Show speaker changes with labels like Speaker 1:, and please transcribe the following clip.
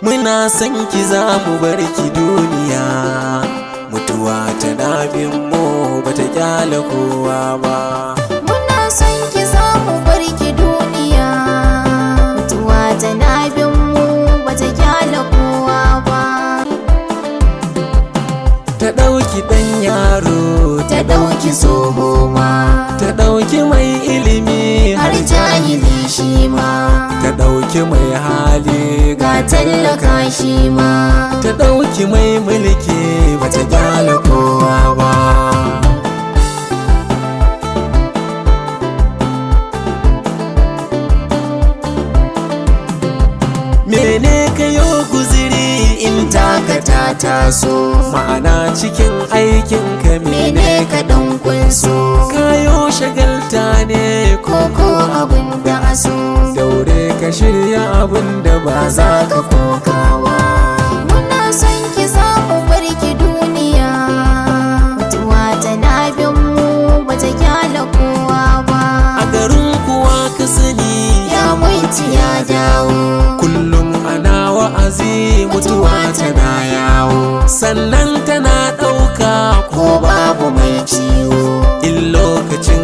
Speaker 1: muna son ki za mu bar ki duniya, mutuwa tana bin mu bata kyale kowa ba.
Speaker 2: Muna son ki za mu bar ki duniya, mutuwa tana bin mu bata kyale kowa ba.
Speaker 1: Ta ɗauki ɗan yaro,
Speaker 2: ta ɗauki tsoho ma,
Speaker 1: ta ɗauki mai ilimi
Speaker 2: har jahili shi ma,
Speaker 1: ta ɗauki mai hali
Speaker 2: ga tallaka shi ma,
Speaker 1: ta ɗauki mai mulki bata kyale kowa ba. Mene kayo guziri in taka ta taso, ma'ana cikin aikin ka mene ka ɗan kunso. Kayo shagalta ne
Speaker 2: koko abin da aso,
Speaker 1: daure ka shirya abin da ba za ka kokawa.
Speaker 2: muna son ki za mu bar ki duniya, mutuwa tana bin mu bata kyale kowa ba.
Speaker 1: A garin kuwa ka sani
Speaker 2: ya mutu ya dawo,
Speaker 1: kullum ana wa'azi mutuwa tana yawo, sannan tana ɗauka ko babu mai ciwo. In lokacin